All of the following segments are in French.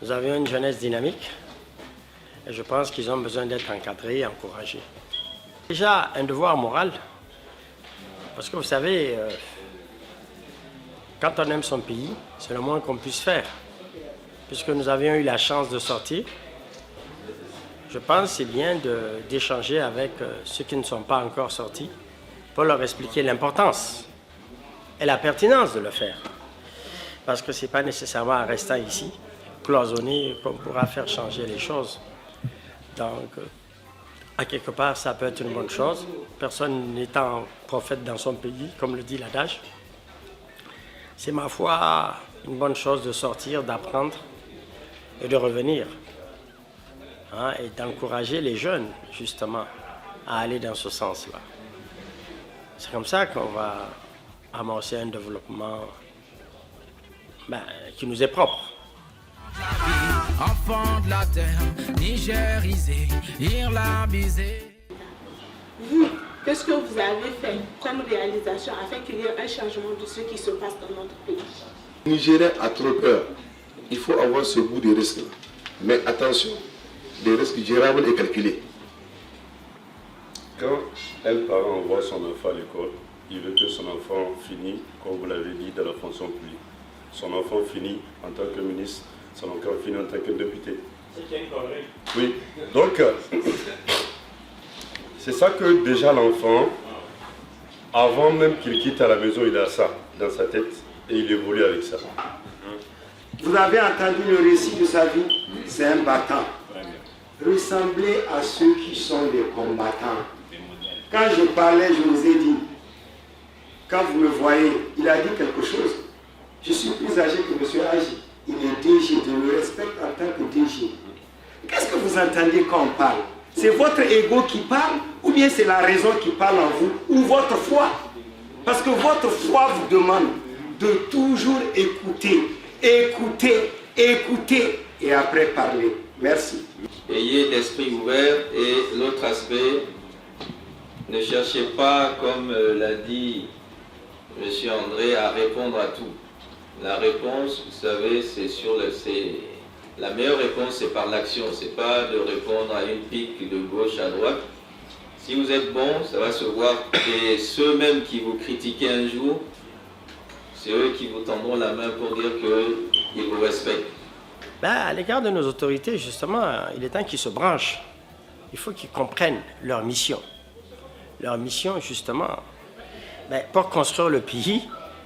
Nous avions une jeunesse dynamique et je pense qu'ils ont besoin d'être encadrés et encouragés. Déjà, un devoir moral, parce que vous savez, quand on aime son pays, c'est le moins qu'on puisse faire. Puisque nous avions eu la chance de sortir, je pense que c'est bien d'échanger avec ceux qui ne sont pas encore sortis pour leur expliquer l'importance et la pertinence de le faire. Parce que ce n'est pas nécessairement en restant ici, cloisonné, qu'on pourra faire changer les choses. Donc, à quelque part, ça peut être une bonne chose. Personne n'étant prophète dans son pays, comme le dit l'adage. C'est ma foi une bonne chose de sortir, d'apprendre et de revenir. Hein, et d'encourager les jeunes, justement, à aller dans ce sens-là. C'est comme ça qu'on va amorcer un développement qui nous est propre. Enfant de la terre, nigérisé, irlambisé. Vous, qu'est-ce que vous avez fait comme réalisation afin qu'il y ait un changement de ce qui se passe dans notre pays? Le Nigérien a trop peur. Il faut avoir ce goût des risques. Mais attention, des risques gérables et calculés. Quand un parent envoie son enfant à l'école, il veut que son enfant finisse, comme vous l'avez dit, dans la fonction publique. Son enfant finit en tant que ministre, son enfant finit en tant que député. Oui, donc c'est ça que déjà l'enfant, avant même qu'il quitte à la maison, il a ça dans sa tête et il évolue avec ça. Vous avez entendu le récit de sa vie, c'est un battant. Ressemblez à ceux qui sont des combattants. Quand je parlais, je vous ai dit, quand vous me voyez, il a dit quelque chose. Je suis plus âgé que M. Agi. Il est DG, je le respecte en tant que DG. Qu'est-ce que vous entendez quand on parle? C'est votre ego qui parle ou bien c'est la raison qui parle en vous ou votre foi? Parce que votre foi vous demande de toujours écouter, écouter, écouter et après parler. Merci. Ayez l'esprit ouvert et l'autre aspect, ne cherchez pas, comme l'a dit M. André, à répondre à tout. La réponse, vous savez, la meilleure réponse, c'est par l'action. C'est pas de répondre à une pique de gauche à droite. Si vous êtes bon, ça va se voir. Et ceux-mêmes qui vous critiquaient un jour, c'est eux qui vous tendront la main pour dire qu'ils vous respectent. À l'égard de nos autorités, justement, il est temps qu'ils se branchent. Il faut qu'ils comprennent leur mission. Leur mission, justement, pour construire le pays,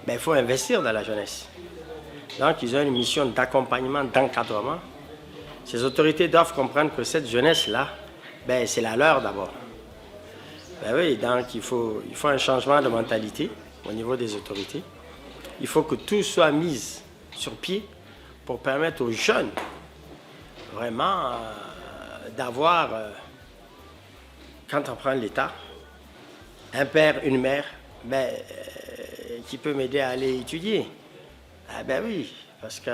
il faut investir dans la jeunesse. Donc, ils ont une mission d'accompagnement, d'encadrement. Ces autorités doivent comprendre que cette jeunesse-là, c'est la leur d'abord. Oui, donc il faut un changement de mentalité au niveau des autorités. Il faut que tout soit mis sur pied pour permettre aux jeunes vraiment d'avoir, quand on prend l'État, un père, une mère, qui peut m'aider à aller étudier. Oui, parce que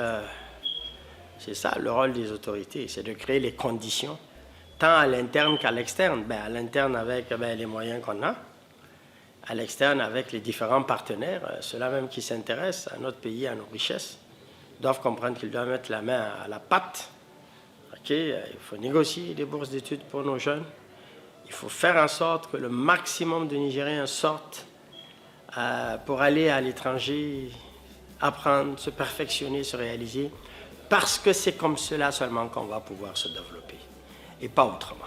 c'est ça le rôle des autorités, c'est de créer les conditions, tant à l'interne qu'à l'externe. À l'interne avec les moyens qu'on a, à l'externe avec les différents partenaires, ceux-là même qui s'intéressent à notre pays, à nos richesses, doivent comprendre qu'ils doivent mettre la main à la pâte. Il faut négocier des bourses d'études pour nos jeunes. Il faut faire en sorte que le maximum de Nigériens sortent pour aller à l'étranger, apprendre, se perfectionner, se réaliser, parce que c'est comme cela seulement qu'on va pouvoir se développer, et pas autrement.